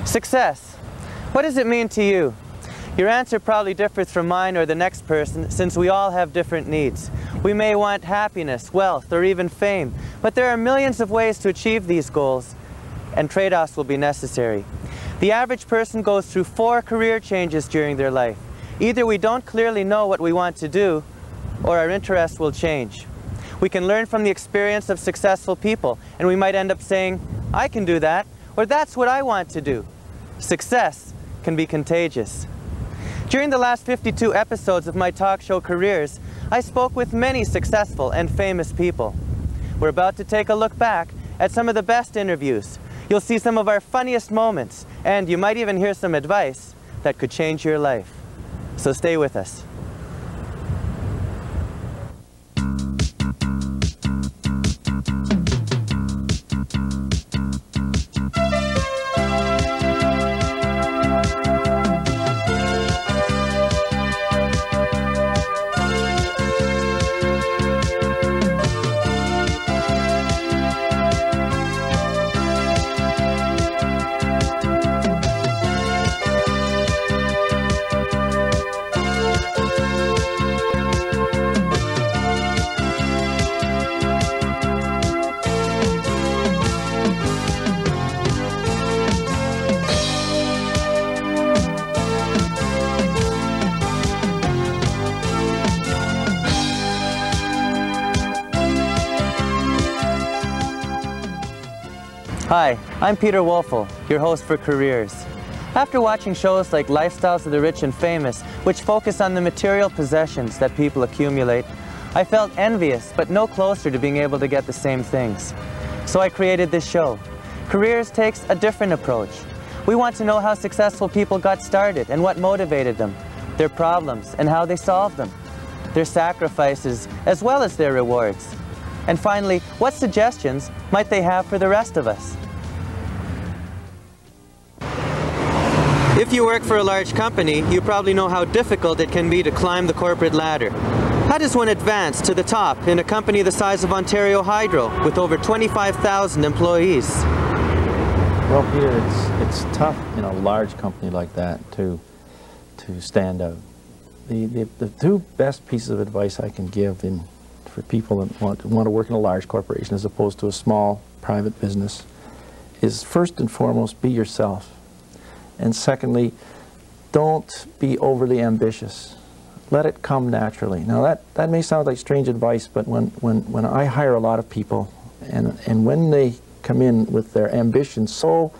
Success. What does it mean to you? Your answer probably differs from mine or the next person, since we all have different needs. We may want happiness, wealth, or even fame, but there are millions of ways to achieve these goals, and trade-offs will be necessary. The average person goes through 4 career changes during their life. Either we don't clearly know what we want to do, or our interests will change. We can learn from the experience of successful people, and we might end up saying, I can do that, or that's what I want to do. Success can be contagious. During the last 52 episodes of my talk show Careers, I spoke with many successful and famous people. We're about to take a look back at some of the best interviews. You'll see some of our funniest moments, and you might even hear some advice that could change your life. So stay with us. Hi, I'm Peter Wolfl, your host for Careers. After watching shows like Lifestyles of the Rich and Famous, which focus on the material possessions that people accumulate, I felt envious but no closer to being able to get the same things. So I created this show. Careers takes a different approach. We want to know how successful people got started and what motivated them, their problems and how they solved them, their sacrifices as well as their rewards. And finally, what suggestions might they have for the rest of us? If you work for a large company, you probably know how difficult it can be to climb the corporate ladder. How does one advance to the top in a company the size of Ontario Hydro with over 25,000 employees? Well, Peter, it's tough in a large company like that to stand out. The 2 best pieces of advice I can give for people that want to work in a large corporation as opposed to a small private business is, first and foremost, be yourself. And secondly, don't be overly ambitious. Let it come naturally. Now that may sound like strange advice, but when I hire a lot of people and when they come in with their ambition so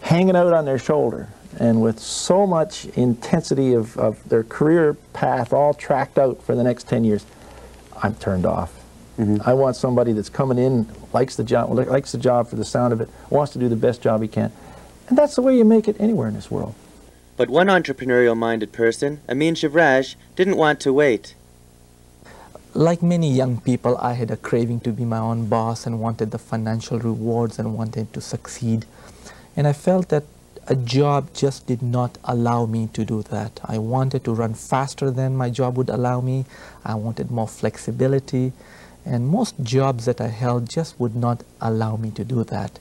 hanging out on their shoulder and with so much intensity of their career path all tracked out for the next 10 years, I'm turned off. I want somebody that's coming in, likes the job for the sound of it, wants to do the best job he can. And that's the way you make it anywhere in this world. But one entrepreneurial-minded person, Amin Shivraj, didn't want to wait. Like many young people, I had a craving to be my own boss and wanted the financial rewards and wanted to succeed. And I felt that a job just did not allow me to do that. I wanted to run faster than my job would allow me. I wanted more flexibility. And most jobs that I held just would not allow me to do that.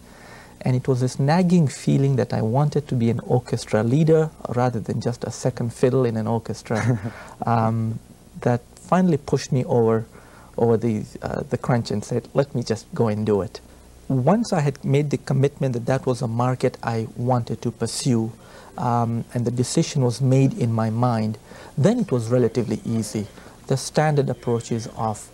And it was this nagging feeling that I wanted to be an orchestra leader rather than just a second fiddle in an orchestra that finally pushed me over the crunch and said, let me just go and do it. Once I had made the commitment that that was a market I wanted to pursue, and the decision was made in my mind, then it was relatively easy. The standard approaches of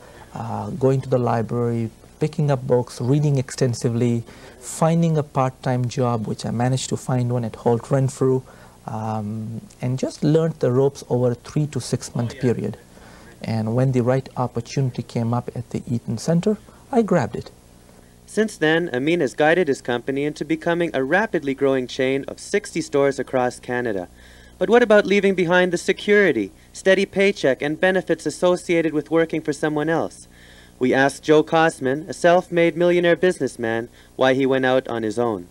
going to the library, picking up books, reading extensively, finding a part-time job, which I managed to find one at Holt Renfrew, and just learned the ropes over a 3 to 6 month period. And when the right opportunity came up at the Eaton Center, I grabbed it. Since then, Amin has guided his company into becoming a rapidly growing chain of 60 stores across Canada. But what about leaving behind the security, steady paycheck, and benefits associated with working for someone else? We asked Joe Kosman, a self-made millionaire businessman, why he went out on his own.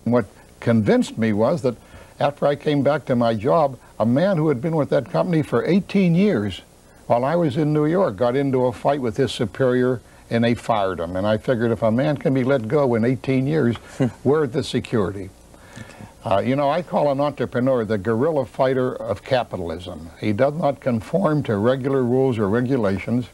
What convinced me was that after I came back to my job, a man who had been with that company for 18 years, while I was in New York, got into a fight with his superior and they fired him. And I figured if a man can be let go in 18 years, where's the security? Okay. You know, I call an entrepreneur the guerrilla fighter of capitalism. He does not conform to regular rules or regulations.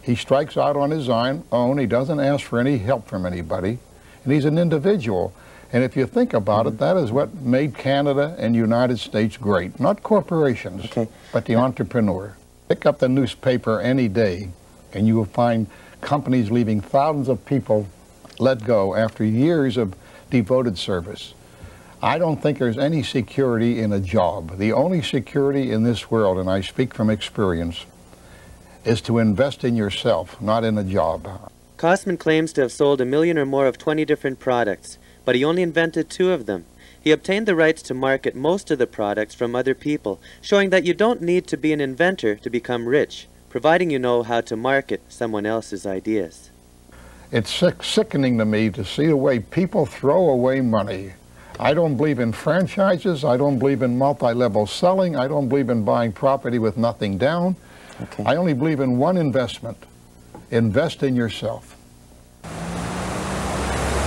He strikes out on his own. He doesn't ask for any help from anybody. And he's an individual. And if you think about it, that is what made Canada and United States great. Not corporations, but the entrepreneur. Pick up the newspaper any day, and you will find companies leaving thousands of people let go after years of devoted service. I don't think there's any security in a job. The only security in this world, and I speak from experience, is to invest in yourself, not in a job. Kosman claims to have sold 1 million or more of 20 different products, but he only invented 2 of them. He obtained the rights to market most of the products from other people, showing that you don't need to be an inventor to become rich, providing you know how to market someone else's ideas. It's sickening to me to see the way people throw away money. I don't believe in franchises. I don't believe in multi-level selling. I don't believe in buying property with nothing down. I only believe in one investment. Invest in yourself.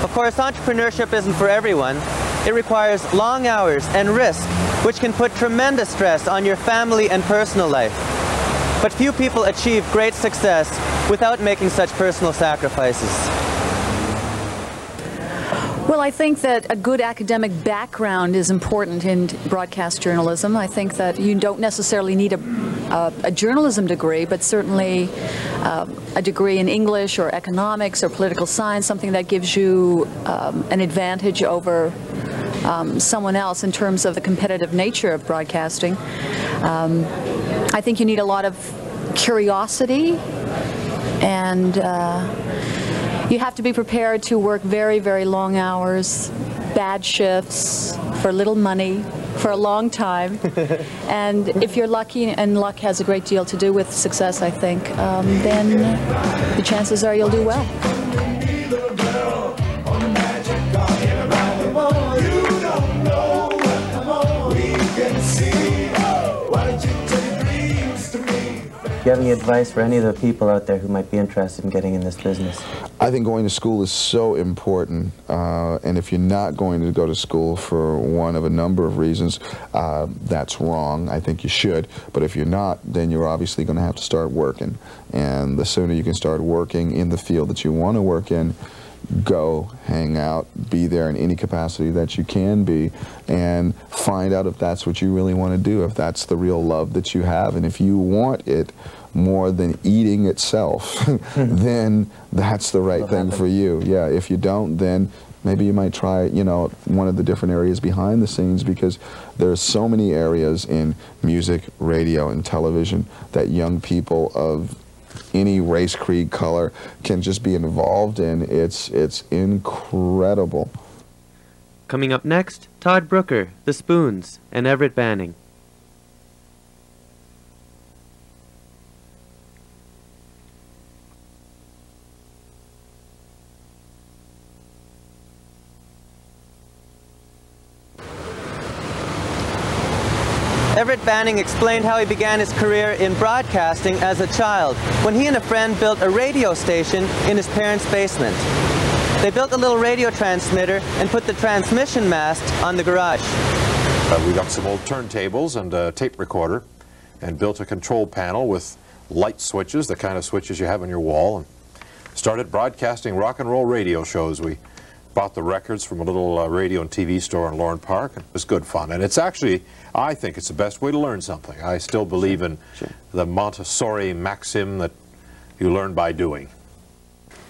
Of course, entrepreneurship isn't for everyone. It requires long hours and risk, which can put tremendous stress on your family and personal life. But few people achieve great success without making such personal sacrifices. Well, I think that a good academic background is important in broadcast journalism. I think that you don't necessarily need a journalism degree, but certainly a degree in English or economics or political science, something that gives you an advantage over someone else in terms of the competitive nature of broadcasting. I think you need a lot of curiosity, and you have to be prepared to work very, very long hours, bad shifts, for little money, for a long time. And if you're lucky, and luck has a great deal to do with success, I think, then the chances are you'll do well. Do you have any advice for any of the people out there who might be interested in getting in this business? I think going to school is so important, and if you're not going to go to school for one of a number of reasons, that's wrong. I think you should, but if you're not, then you're obviously going to have to start working, and the sooner you can start working in the field that you want to work in, go, hang out, be there in any capacity that you can be, and find out if that's what you really want to do, if that's the real love that you have, and if you want it more than eating itself, then that's the right thing for you. Yeah, if you don't, then maybe you might try, you know, one of the different areas behind the scenes, because there's so many areas in music, radio, and television that young people of any race, creed, color can just be involved in. It's incredible. Coming up next, Todd Brooker, The Spoons, and Everett Banning. Everett Banning explained how he began his career in broadcasting as a child, when he and a friend built a radio station in his parents' basement. They built a little radio transmitter and put the transmission mast on the garage. We got some old turntables and a tape recorder and built a control panel with light switches, the kind of switches you have on your wall, and started broadcasting rock and roll radio shows. We bought the records from a little radio and TV store in Lorne Park, and it was good fun. And it's actually, I think it's the best way to learn something. I still believe in the Montessori maxim that you learn by doing.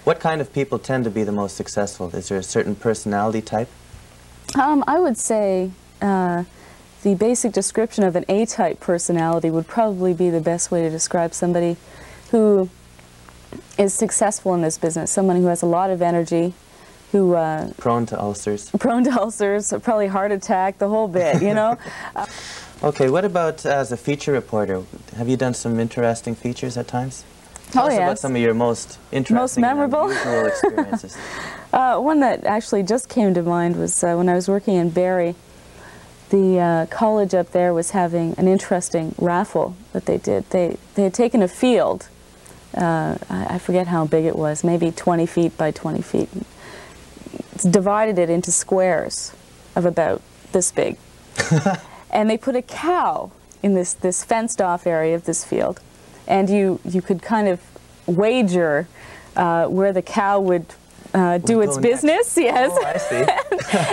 What kind of people tend to be the most successful? Is there a certain personality type? I would say the basic description of an A-type personality would probably be the best way to describe somebody who is successful in this business, someone who has a lot of energy, who prone to ulcers. Prone to ulcers, probably heart attack, the whole bit, you know. Okay, what about as a feature reporter? Have you done some interesting features at times? Tell us about some of your most interesting, most memorable and unusual experiences. One that actually just came to mind was when I was working in Barrie. The college up there was having an interesting raffle that they did. They had taken a field, I forget how big it was, maybe 20 feet by 20 feet. Divided it into squares of about this big. And they put a cow in this fenced off area of this field. And you could kind of wager where the cow would do its business, yes. Oh, I see.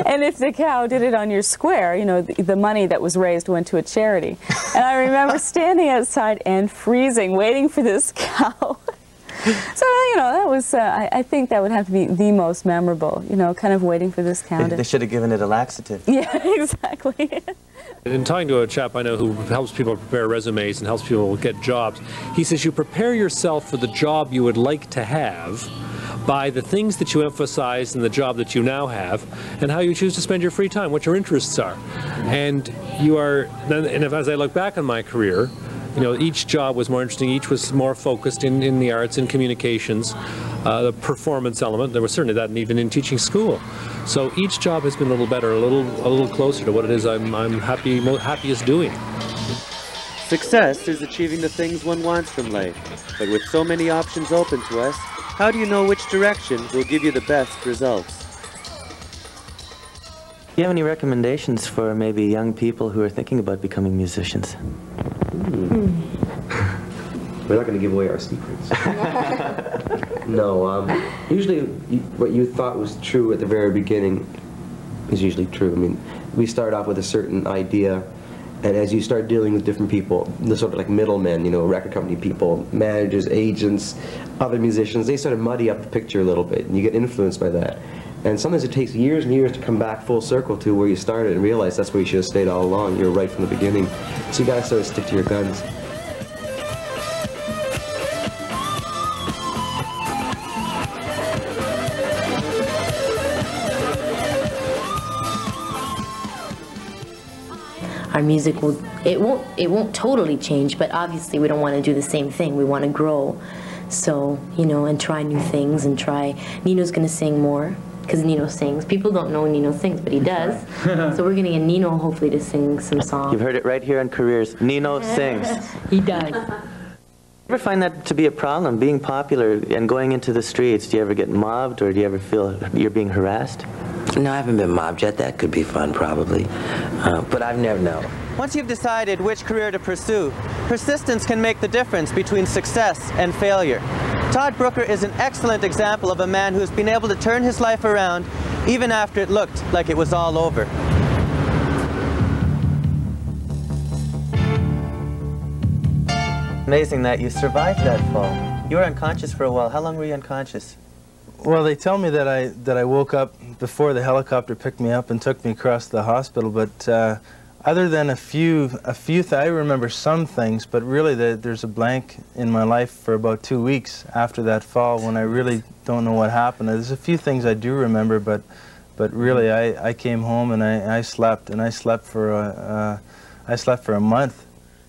And if the cow did it on your square, you know, the money that was raised went to a charity. And I remember standing outside and freezing, waiting for this cow. So, you know, that was, I think that would have to be the most memorable, you know, kind of waiting for this cow. They should have given it a laxative. Yeah, exactly. In talking to a chap I know who helps people prepare resumes and helps people get jobs, he says you prepare yourself for the job you would like to have by the things that you emphasize in the job that you now have and how you choose to spend your free time, what your interests are. And you are, and as I look back on my career, you know, each job was more interesting, each was more focused in the arts and communications, the performance element. There was certainly that even in teaching school. So each job has been a little better, a little closer to what it is I'm happiest doing. Success is achieving the things one wants from life, but with so many options open to us, how do you know which direction will give you the best results? Do you have any recommendations for maybe young people who are thinking about becoming musicians? We're not going to give away our secrets. No, usually what you thought was true at the very beginning is usually true. I mean, we start off with a certain idea, and as you start dealing with different people, the sort of like middlemen, you know, record company people, managers, agents, other musicians, they sort of muddy up the picture a little bit, and you get influenced by that. And sometimes it takes years and years to come back full circle to where you started and realize that's where you should have stayed all along. You were right from the beginning. So you got to sort of stick to your guns. Our music it won't totally change, but obviously we don't want to do the same thing. We want to grow. So, you know, and try new things and try. Nino's going to sing more because Nino sings. People don't know Nino sings, but he does. So we're going to get Nino hopefully to sing some songs. You've heard it right here on Careers. Nino sings. He does. Ever find that to be a problem, being popular and going into the streets? Do you ever get mobbed, or do you ever feel you're being harassed? No, I haven't been mobbed yet. That could be fun, probably. But I've never known. Once you've decided which career to pursue, persistence can make the difference between success and failure. Todd Brooker is an excellent example of a man who's been able to turn his life around even after it looked like it was all over. Amazing that you survived that fall. You were unconscious for a while. How long were you unconscious? Well, they tell me that I woke up before the helicopter picked me up and took me across the hospital, but other than a few I remember some things, but really there's a blank in my life for about 2 weeks after that fall when I really don't know what happened. There's a few things I do remember, but really I came home and I slept for a month.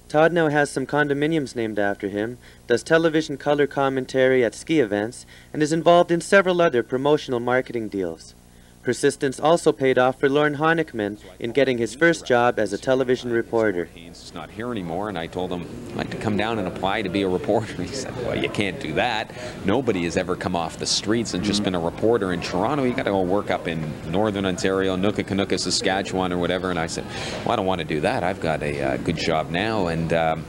Todd now has some condominiums named after him, does television color commentary at ski events, and is involved in several other promotional marketing deals. Persistence also paid off for Lorne Honickman in getting his first job as a television reporter. He's not here anymore, and I told him I'd like to come down and apply to be a reporter. He said, well, you can't do that. Nobody has ever come off the streets and just been a reporter in Toronto. You got to go work up in northern Ontario, Nuka-Kanuka, Saskatchewan, or whatever. And I said, well, I don't want to do that. I've got a good job now. And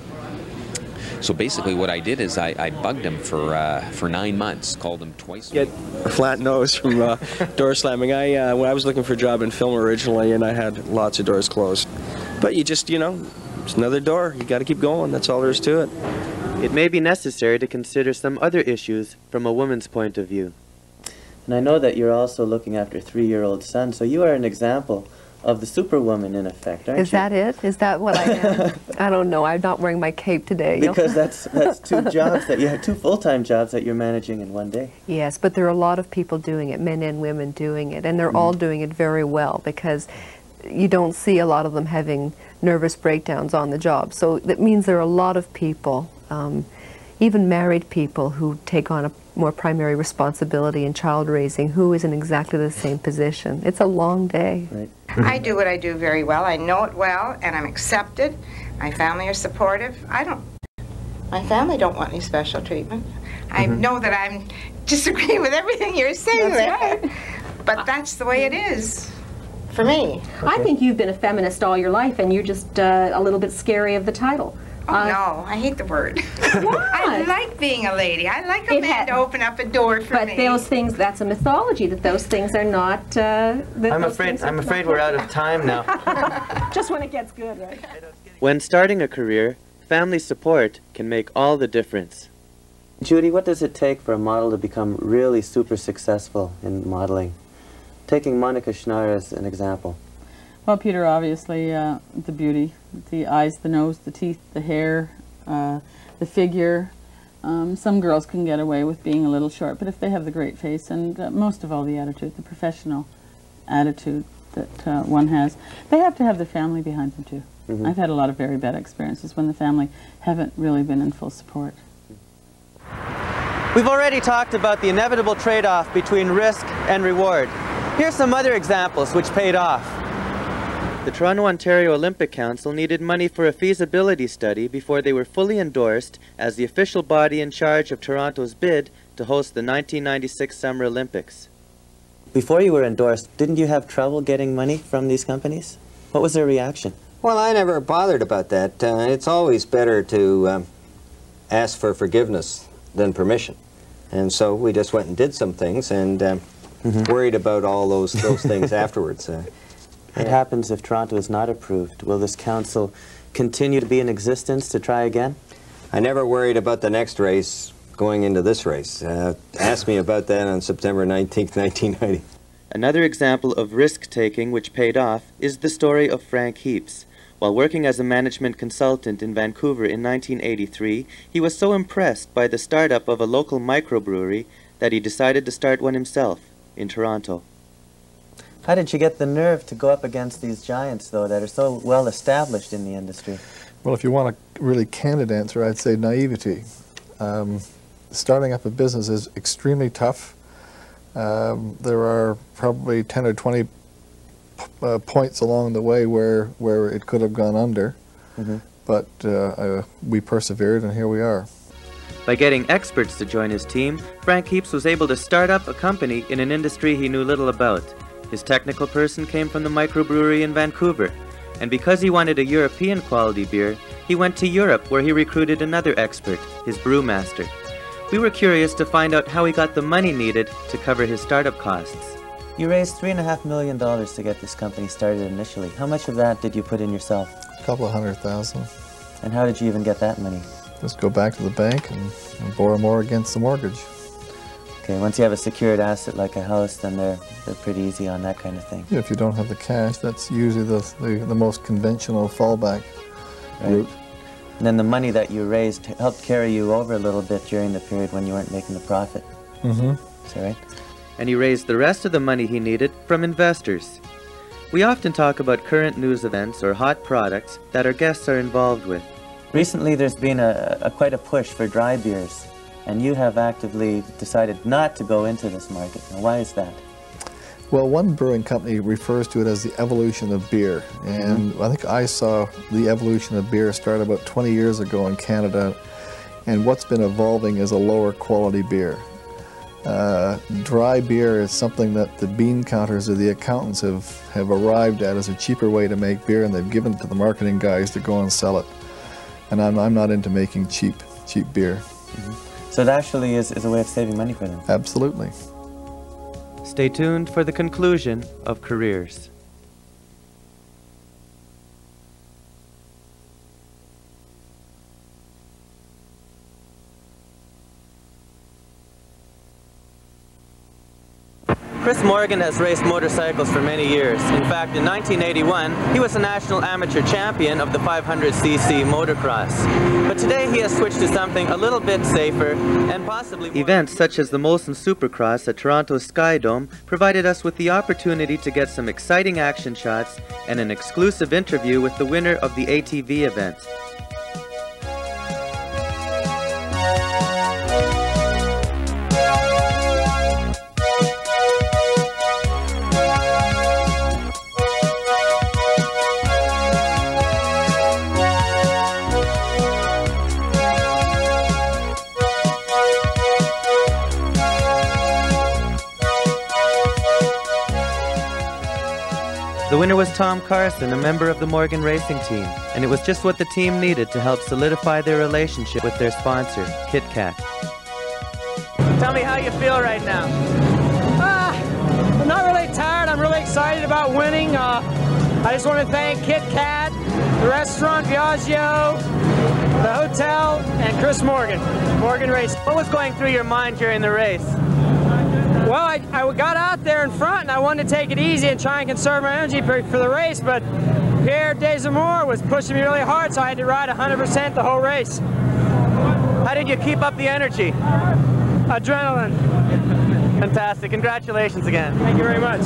so basically what I did is I bugged him for 9 months, called him twice. Get a flat nose from door slamming. When I was looking for a job in film originally, and I had lots of doors closed. But you just, you know, it's another door. You got to keep going. That's all there is to it. It may be necessary to consider some other issues from a woman's point of view. And I know that you're also looking after a 3-year-old son, so you are an example of the superwoman, in effect, aren't you? Is that it? Is that what I am? I don't know. I'm not wearing my cape today. Because that's 2 jobs that you have, 2 full-time jobs that you're managing in one day. Yes, but there are a lot of people doing it, men and women doing it, and they're all doing it very well because you don't see a lot of them having nervous breakdowns on the job. So that means there are a lot of people, even married people, who take on a more primary responsibility in child raising, who is in exactly the same position. It's a long day. Right. I do what I do very well. I know it well, and I'm accepted. My family are supportive. My family don't want any special treatment. I know that I'm disagreeing with everything you're saying there, but that's the way it is. for me. I think you've been a feminist all your life, and you're just a little bit scary of the title. Oh, no, I hate the word. Why? I like being a lady. I like a man to open up a door for me. But those things, that's a mythology, that those things are not... I'm afraid we're out of time now. Just when it gets good, right? When starting a career, family support can make all the difference. Judy, what does it take for a model to become really super successful in modeling? Taking Monica Schnarr as an example. Well, Peter, obviously, the beauty, the eyes, the nose, the teeth, the hair, the figure. Some girls can get away with being a little short, but if they have the great face and most of all the attitude, the professional attitude that one has, they have to have their family behind them too. Mm-hmm. I've had a lot of very bad experiences when the family haven't really been in full support. We've already talked about the inevitable trade-off between risk and reward. Here's some other examples which paid off. The Toronto, Ontario Olympic Council needed money for a feasibility study before they were fully endorsed as the official body in charge of Toronto's bid to host the 1996 Summer Olympics. Before you were endorsed, didn't you have trouble getting money from these companies? What was their reaction? Well, I never bothered about that. It's always better to ask for forgiveness than permission. And so we just went and did some things and worried about all those things afterwards. What happens if Toronto is not approved? Will this council continue to be in existence to try again? I never worried about the next race going into this race. Ask me about that on September 19th, 1990. Another example of risk-taking which paid off is the story of Frank Heaps. While working as a management consultant in Vancouver in 1983, he was so impressed by the startup of a local microbrewery that he decided to start one himself in Toronto. How did you get the nerve to go up against these giants, though, that are so well established in the industry? Well, if you want a really candid answer, I'd say naivety. Starting up a business is extremely tough. There are probably 10 or 20 points along the way where it could have gone under, but we persevered and here we are. By getting experts to join his team, Frank Heaps was able to start up a company in an industry he knew little about. His technical person came from the microbrewery in Vancouver, and because he wanted a European quality beer, he went to Europe where he recruited another expert, his brewmaster. We were curious to find out how he got the money needed to cover his startup costs. You raised $3.5 million to get this company started initially. How much of that did you put in yourself? A couple of $100,000. And how did you even get that money? Just go back to the bank and borrow more against the mortgage. Okay, once you have a secured asset like a house, then they're pretty easy on that kind of thing. Yeah, if you don't have the cash, that's usually the most conventional fallback route. And then the money that you raised helped carry you over a little bit during the period when you weren't making the profit. Is that right? And he raised the rest of the money he needed from investors. We often talk about current news events or hot products that our guests are involved with. Recently there's been quite a push for dry beers, and you have actively decided not to go into this market. Now, why is that? Well, one brewing company refers to it as the evolution of beer, and I think I saw the evolution of beer start about 20 years ago in Canada, and what's been evolving is a lower quality beer. Dry beer is something that the bean counters or the accountants have arrived at as a cheaper way to make beer, and they've given it to the marketing guys to go and sell it. And I'm not into making cheap beer. So it actually is a way of saving money for them? Absolutely. Stay tuned for the conclusion of Careers. Chris Morgan has raced motorcycles for many years. In fact, in 1981, he was a national amateur champion of the 500cc motocross. But today he has switched to something a little bit safer and possibly more... Events such as the Molson Supercross at Toronto's Sky Dome provided us with the opportunity to get some exciting action shots and an exclusive interview with the winner of the ATV event. The winner was Tom Carson, a member of the Morgan Racing team, and it was just what the team needed to help solidify their relationship with their sponsor, Kit Kat. Tell me how you feel right now. I'm not really tired. I'm really excited about winning. I just want to thank Kit Kat, the restaurant Biagio, the hotel, and Chris Morgan, Morgan Racing. What was going through your mind during the race? Well, I got out there in front and I wanted to take it easy and try and conserve my energy for the race, but Pierre Desamore was pushing me really hard, so I had to ride 100% the whole race. How did you keep up the energy? Adrenaline. Fantastic. Congratulations again. Thank you very much.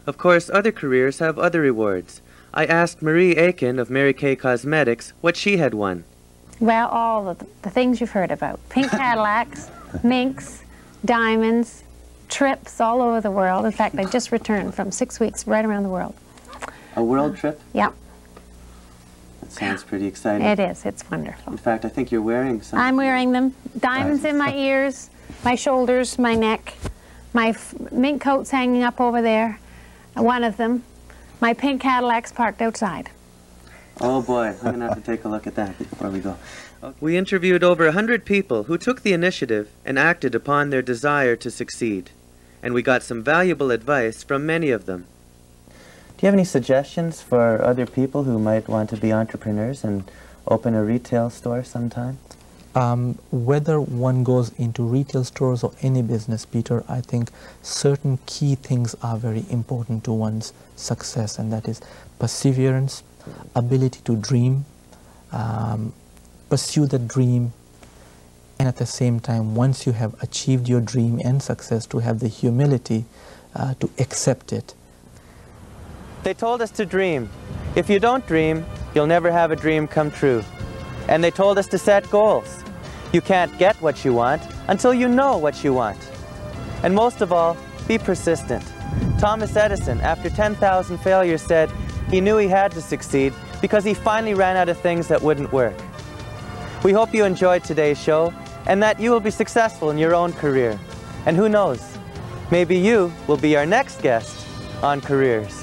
Of course, other careers have other rewards. I asked Marie Aiken of Mary Kay Cosmetics what she had won. Well, all of the things you've heard about. Pink Cadillacs, minks, diamonds, trips all over the world. In fact, I just returned from 6 weeks right around the world. A world trip? Yep. That sounds pretty exciting. It is. It's wonderful. In fact, I think you're wearing some. I'm wearing them. Diamonds in my ears, my shoulders, my neck. My mink coat's hanging up over there, one of them. My pink Cadillac's parked outside. Oh boy, I'm going to have to take a look at that before we go. We interviewed over 100 people who took the initiative and acted upon their desire to succeed. And we got some valuable advice from many of them. Do you have any suggestions for other people who might want to be entrepreneurs and open a retail store sometime? Whether one goes into retail stores or any business, Peter, I think certain key things are very important to one's success, and that is perseverance, ability to dream, pursue the dream, and at the same time, once you have achieved your dream and success, to have the humility to accept it. They told us to dream. If you don't dream, you'll never have a dream come true. And they told us to set goals. You can't get what you want until you know what you want. And most of all, be persistent. Thomas Edison, after 10,000 failures, said he knew he had to succeed because he finally ran out of things that wouldn't work. We hope you enjoyed today's show and that you will be successful in your own career. And who knows, maybe you will be our next guest on Careers.